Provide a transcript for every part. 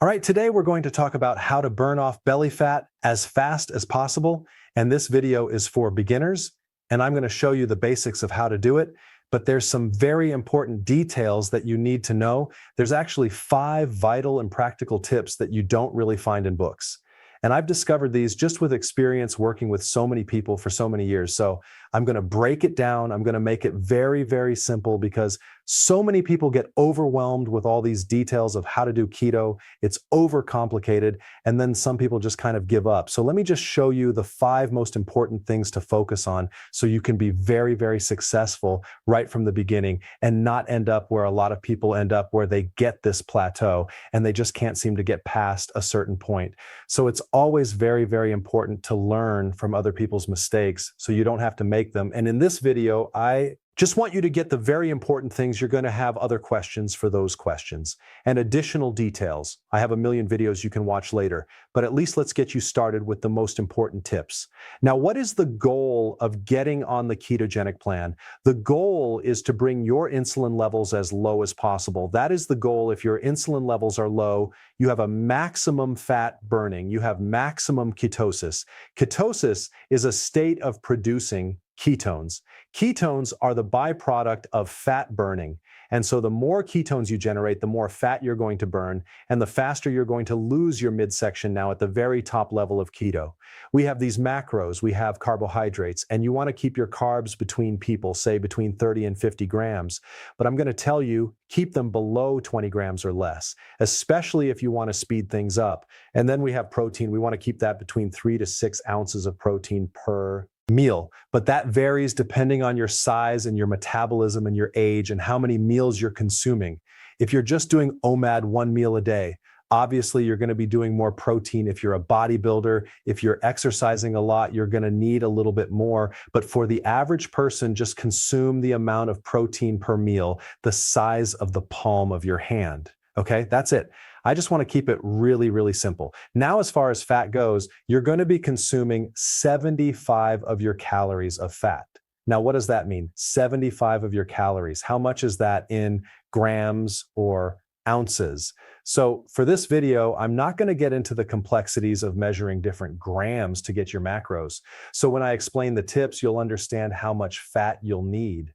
All right, today we're going to talk about how to burn off belly fat as fast as possible. And this video is for beginners, and I'm going to show you the basics of how to do it. But there's some very important details that you need to know. There's actually 5 vital and practical tips that you don't really find in books. And I've discovered these just with experience working with so many people for so many years. So I'm going to break it down. I'm going to make it very, very simple because so many people get overwhelmed with all these details of how to do keto. It's overcomplicated. And then some people just kind of give up. So let me just show you the 5 most important things to focus on so you can be very, very successful right from the beginning and not end up where a lot of people end up, where they get this plateau and they just can't seem to get past a certain point. So it's always very, very important to learn from other people's mistakes so you don't have to make them. And in this video, I just want you to get the very important things. You're going to have other questions for those questions and additional details. I have a million videos you can watch later, but at least let's get you started with the most important tips. Now, what is the goal of getting on the ketogenic plan? The goal is to bring your insulin levels as low as possible. That is the goal. If your insulin levels are low, you have a maximum fat burning. You have maximum ketosis. Ketosis is a state of producing ketones. Ketones are the byproduct of fat burning. And so the more ketones you generate, the more fat you're going to burn, and the faster you're going to lose your midsection now at the very top level of keto. We have these macros, we have carbohydrates, and you want to keep your carbs between people, say between 30 and 50 grams. But I'm going to tell you, keep them below 20 grams or less, especially if you want to speed things up. And then we have protein. We want to keep that between 3 to 6 ounces of protein per meal, but that varies depending on your size and your metabolism and your age and how many meals you're consuming. If you're just doing OMAD 1 meal a day, obviously you're going to be doing more protein. If you're a bodybuilder, if you're exercising a lot, you're going to need a little bit more. But for the average person, just consume the amount of protein per meal, the size of the palm of your hand. Okay, that's it. I just want to keep it really, really simple. Now, as far as fat goes, you're going to be consuming 75 of your calories of fat. Now, what does that mean? 75 of your calories. How much is that in grams or ounces? So for this video, I'm not going to get into the complexities of measuring different grams to get your macros. So when I explain the tips, you'll understand how much fat you'll need.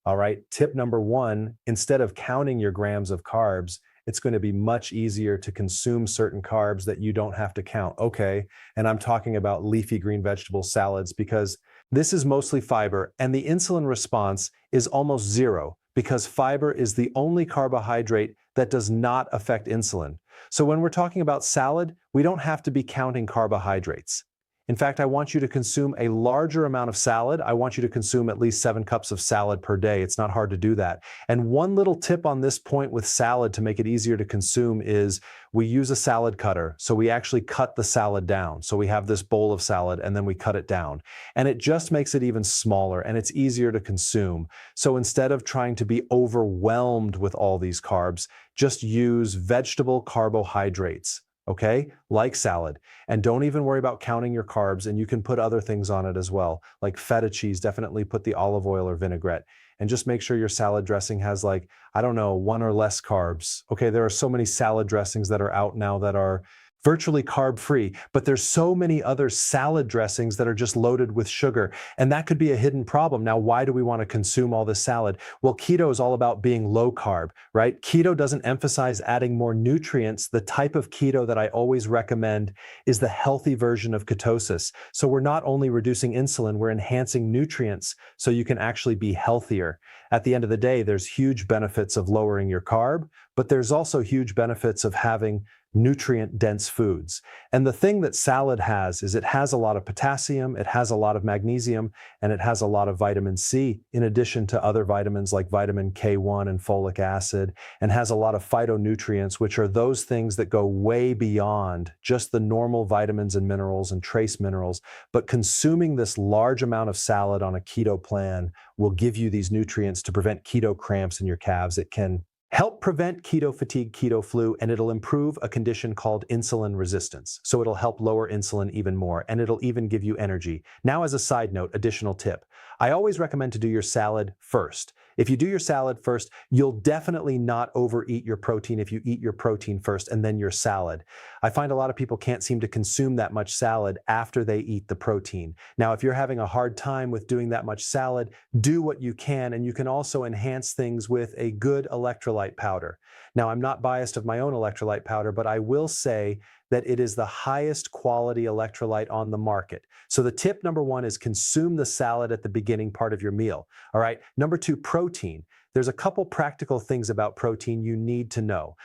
All right, tip number 1, instead of counting your grams of carbs, it's going to be much easier to consume certain carbs that you don't have to count. Okay, and I'm talking about leafy green vegetable salads because this is mostly fiber and the insulin response is almost zero because fiber is the only carbohydrate that does not affect insulin. So when we're talking about salad, we don't have to be counting carbohydrates. In fact, I want you to consume a larger amount of salad. I want you to consume at least 7 cups of salad per day. It's not hard to do that. And one little tip on this point with salad to make it easier to consume is we use a salad cutter. So we actually cut the salad down. So we have this bowl of salad and then we cut it down. And it just makes it even smaller and it's easier to consume. So instead of trying to be overwhelmed with all these carbs, just use vegetable carbohydrates. Okay, like salad. And don't even worry about counting your carbs, and you can put other things on it as well, like feta cheese. Definitely put the olive oil or vinaigrette, and just make sure your salad dressing has, like, I don't know, 1 or less carbs. Okay, there are so many salad dressings that are out now that are virtually carb-free, but there's so many other salad dressings that are just loaded with sugar, and that could be a hidden problem. Now, why do we want to consume all this salad? Well, keto is all about being low carb, right? Keto doesn't emphasize adding more nutrients. The type of keto that I always recommend is the healthy version of ketosis. So we're not only reducing insulin, we're enhancing nutrients so you can actually be healthier. At the end of the day, there's huge benefits of lowering your carb, but there's also huge benefits of having nutrient-dense foods. And the thing that salad has is it has a lot of potassium, it has a lot of magnesium, and it has a lot of vitamin C, in addition to other vitamins like vitamin K1 and folic acid, and has a lot of phytonutrients, which are those things that go way beyond just the normal vitamins and minerals and trace minerals. But consuming this large amount of salad on a keto plan will give you these nutrients to prevent keto cramps in your calves. It can help prevent keto fatigue, keto flu, and it'll improve a condition called insulin resistance. So it'll help lower insulin even more, and it'll even give you energy. Now, as a side note, additional tip. I always recommend to do your salad first. If you do your salad first, you'll definitely not overeat your protein if you eat your protein first and then your salad. I find a lot of people can't seem to consume that much salad after they eat the protein. Now, if you're having a hard time with doing that much salad, do what you can, and you can also enhance things with a good electrolyte powder. Now, I'm not biased of my own electrolyte powder, but I will say that it is the highest quality electrolyte on the market. So the tip number one is consume the salad at the beginning part of your meal. All right. Number two, protein. There's a couple practical things about protein you need to know.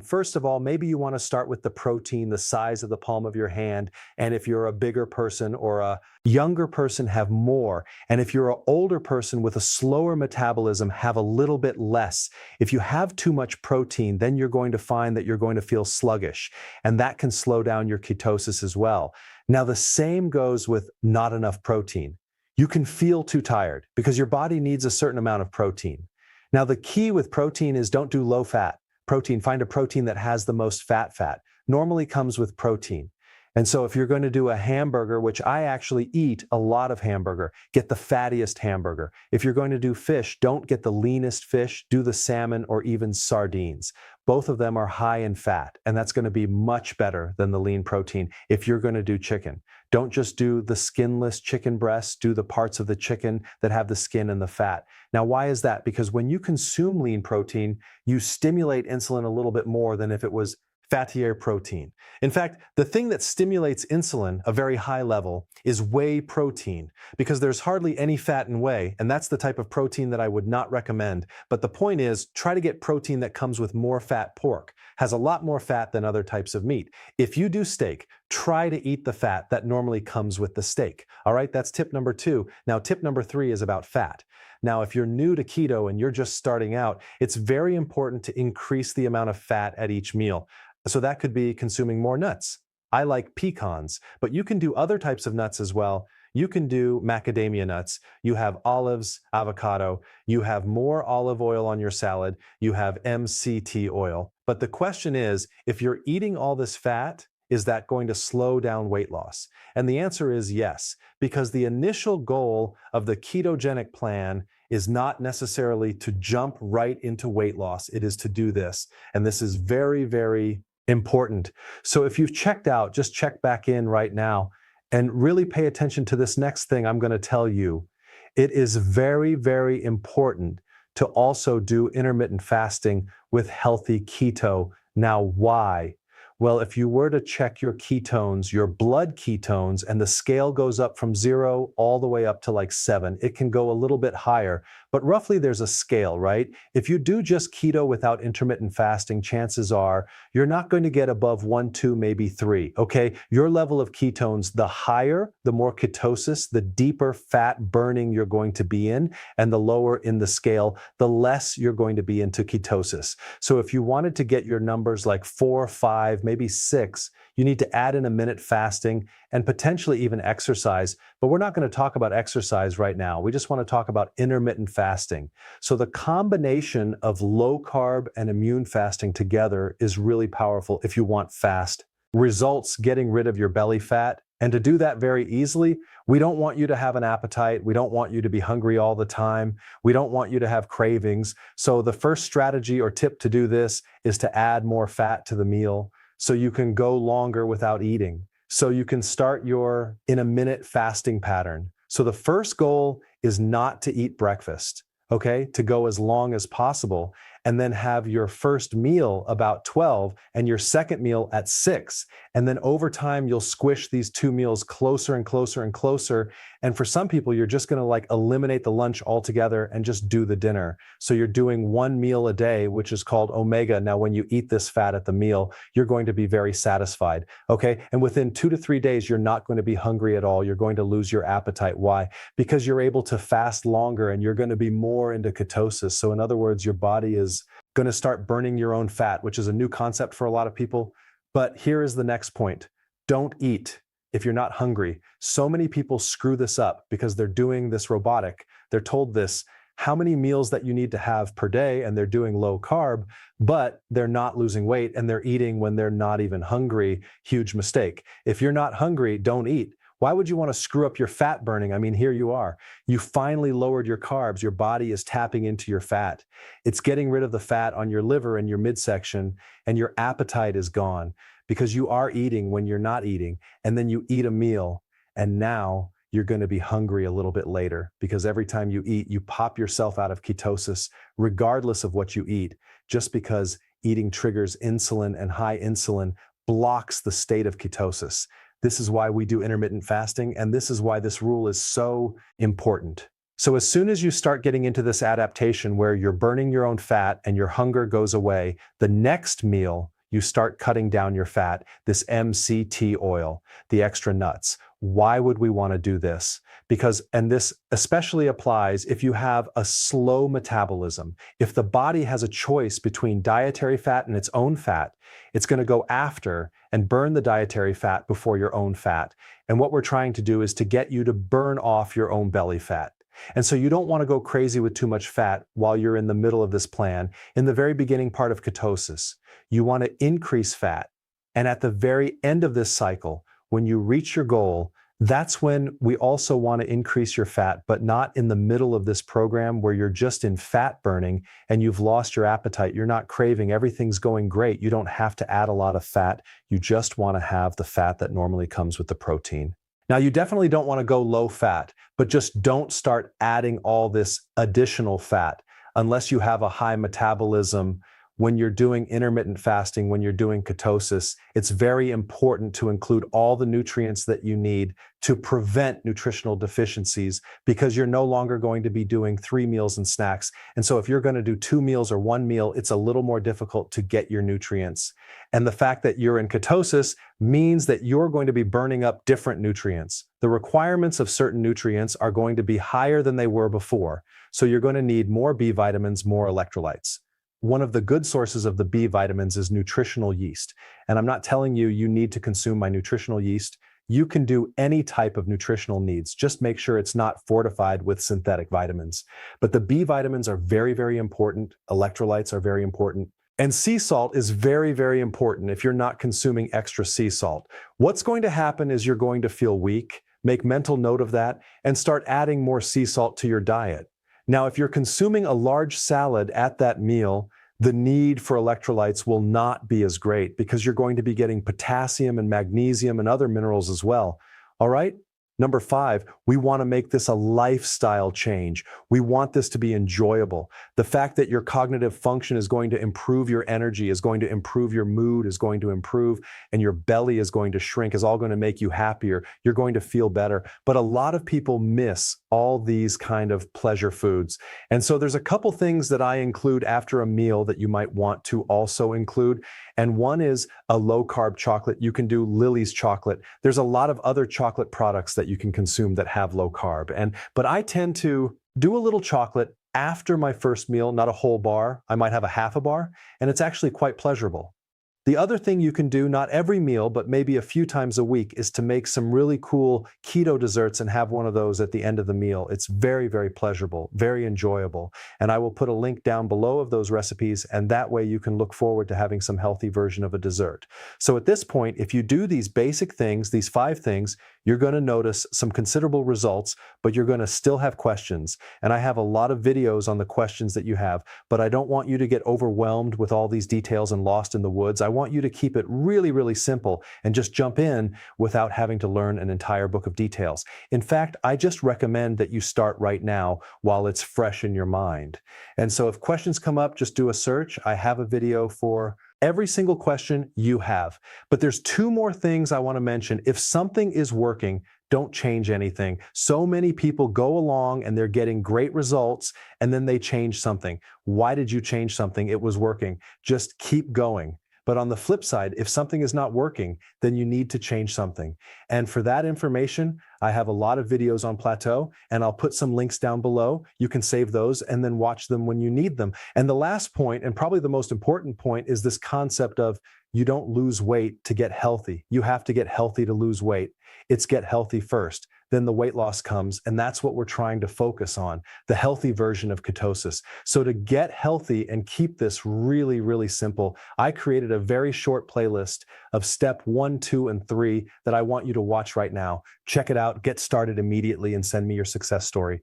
First of all, maybe you want to start with the protein the size of the palm of your hand. And if you're a bigger person or a younger person, have more. And if you're an older person with a slower metabolism, have a little bit less. If you have too much protein, then you're going to find that you're going to feel sluggish. And that can slow down your ketosis as well. Now, the same goes with not enough protein. You can feel too tired because your body needs a certain amount of protein. Now, the key with protein is don't do low fat protein. Find a protein that has the most fat. Normally comes with protein. And so if you're going to do a hamburger, which I actually eat a lot of hamburger, get the fattiest hamburger. If you're going to do fish, don't get the leanest fish, do the salmon or even sardines. Both of them are high in fat, and that's going to be much better than the lean protein if you're going to do chicken. Don't just do the skinless chicken breast, do the parts of the chicken that have the skin and the fat. Now, why is that? Because when you consume lean protein, you stimulate insulin a little bit more than if it was fattier protein. In fact, the thing that stimulates insulin, a very high level, is whey protein, because there's hardly any fat in whey, and that's the type of protein that I would not recommend. But the point is, try to get protein that comes with more fat. Pork has a lot more fat than other types of meat. If you do steak, try to eat the fat that normally comes with the steak. All right, that's tip number two. Now, tip number three is about fat. Now, if you're new to keto and you're just starting out, it's very important to increase the amount of fat at each meal. So that could be consuming more nuts. I like pecans, but you can do other types of nuts as well. You can do macadamia nuts. You have olives, avocado. You have more olive oil on your salad. You have MCT oil. But the question is, if you're eating all this fat, is that going to slow down weight loss? And the answer is yes, because the initial goal of the ketogenic plan is not necessarily to jump right into weight loss. It is to do this. And this is very, very important. So if you've checked out, just check back in right now and really pay attention to this next thing I'm going to tell you. It is very, very important to also do intermittent fasting with healthy keto. Now, why? Well, if you were to check your ketones, your blood ketones, and the scale goes up from 0 all the way up to like 7, it can go a little bit higher, but roughly there's a scale, right? If you do just keto without intermittent fasting, chances are you're not going to get above 1, 2, maybe 3, okay? Your level of ketones, the higher, the more ketosis, the deeper fat burning you're going to be in, and the lower in the scale, the less you're going to be into ketosis. So if you wanted to get your numbers like 4, 5, maybe 6, you need to add in a minute fasting and potentially even exercise. But we're not going to talk about exercise right now. We just want to talk about intermittent fasting. So the combination of low carb and immune fasting together is really powerful if you want fast results, getting rid of your belly fat. And to do that very easily, we don't want you to have an appetite. We don't want you to be hungry all the time. We don't want you to have cravings. So the first strategy or tip to do this is to add more fat to the meal, so you can go longer without eating. So you can start your in a minute fasting pattern. So the first goal is not to eat breakfast, okay? To go as long as possible, and then have your first meal about 12 and your second meal at 6. And then over time, you'll squish these two meals closer and closer and closer. And for some people, you're just gonna like eliminate the lunch altogether and just do the dinner. So you're doing one meal a day, which is called omega. Now, when you eat this fat at the meal, you're going to be very satisfied, okay? And within 2 to 3 days, you're not going to be hungry at all. You're going to lose your appetite. Why? Because you're able to fast longer and you're going to be more into ketosis. So in other words, your body is going to start burning your own fat, which is a new concept for a lot of people. But here is the next point. Don't eat if you're not hungry. So many people screw this up because they're doing this robotic. They're told this, how many meals that you need to have per day, and they're doing low carb, but they're not losing weight and they're eating when they're not even hungry. Huge mistake. If you're not hungry, don't eat. Why would you want to screw up your fat burning? I mean, here you are. You finally lowered your carbs. Your body is tapping into your fat. It's getting rid of the fat on your liver and your midsection, and your appetite is gone because you are eating when you're not eating. And then you eat a meal, and now you're going to be hungry a little bit later because every time you eat, you pop yourself out of ketosis, regardless of what you eat, just because eating triggers insulin, and high insulin blocks the state of ketosis. This is why we do intermittent fasting, and this is why this rule is so important. So as soon as you start getting into this adaptation where you're burning your own fat and your hunger goes away, the next meal, you start cutting down your fat, this MCT oil, the extra nuts. Why would we want to do this? Because, and this especially applies if you have a slow metabolism. If the body has a choice between dietary fat and its own fat, it's going to go after and burn the dietary fat before your own fat. And what we're trying to do is to get you to burn off your own belly fat. And so you don't want to go crazy with too much fat while you're in the middle of this plan. In the very beginning part of ketosis, you want to increase fat. And at the very end of this cycle, when you reach your goal, that's when we also want to increase your fat, but not in the middle of this program where you're just in fat burning and you've lost your appetite. You're not craving. Everything's going great. You don't have to add a lot of fat. You just want to have the fat that normally comes with the protein. Now, you definitely don't want to go low fat, but just don't start adding all this additional fat unless you have a high metabolism. When you're doing intermittent fasting, when you're doing ketosis, it's very important to include all the nutrients that you need to prevent nutritional deficiencies because you're no longer going to be doing 3 meals and snacks. And so if you're going to do 2 meals or 1 meal, it's a little more difficult to get your nutrients. And the fact that you're in ketosis means that you're going to be burning up different nutrients. The requirements of certain nutrients are going to be higher than they were before. So you're going to need more B vitamins, more electrolytes. One of the good sources of the B vitamins is nutritional yeast. And I'm not telling you you need to consume my nutritional yeast. You can do any type of nutritional needs. Just make sure it's not fortified with synthetic vitamins. But the B vitamins are very, very important. Electrolytes are very important. And sea salt is very, very important if you're not consuming extra sea salt. What's going to happen is you're going to feel weak. Make mental note of that and start adding more sea salt to your diet. Now, if you're consuming a large salad at that meal, the need for electrolytes will not be as great because you're going to be getting potassium and magnesium and other minerals as well. All right? Number 5, we want to make this a lifestyle change. We want this to be enjoyable. The fact that your cognitive function is going to improve your energy, is going to improve your mood, is going to improve, and your belly is going to shrink, is all going to make you happier. You're going to feel better. But a lot of people miss all these kind of pleasure foods. And so there's a couple things that I include after a meal that you might want to also include. And one is a low-carb chocolate. You can do Lily's chocolate. There's a lot of other chocolate products that you can consume that have low carb. But I tend to do a little chocolate after my first meal, not a whole bar. I might have a half a bar, and it's actually quite pleasurable. The other thing you can do, not every meal, but maybe a few times a week, is to make some really cool keto desserts and have one of those at the end of the meal. It's very, very pleasurable, very enjoyable. And I will put a link down below of those recipes, and that way you can look forward to having some healthy version of a dessert. So at this point, if you do these basic things, these 5 things, you're going to notice some considerable results, but you're going to still have questions. And I have a lot of videos on the questions that you have, but I don't want you to get overwhelmed with all these details and lost in the woods. I want you to keep it really, really simple and just jump in without having to learn an entire book of details. In fact, I just recommend that you start right now while it's fresh in your mind. And so if questions come up, just do a search. I have a video for every single question you have. But there's 2 more things I want to mention. If something is working, don't change anything. So many people go along and they're getting great results and then they change something. Why did you change something? It was working. Just keep going. But on the flip side, if something is not working, then you need to change something. And for that information, I have a lot of videos on Plateau, and I'll put some links down below. You can save those and then watch them when you need them. And the last point, and probably the most important point, is this concept of you don't lose weight to get healthy. You have to get healthy to lose weight. It's get healthy first. then the weight loss comes. And that's what we're trying to focus on, the healthy version of ketosis. So to get healthy and keep this really, really simple, I created a very short playlist of step 1, 2, and 3 that I want you to watch right now. Check it out, get started immediately, and send me your success story.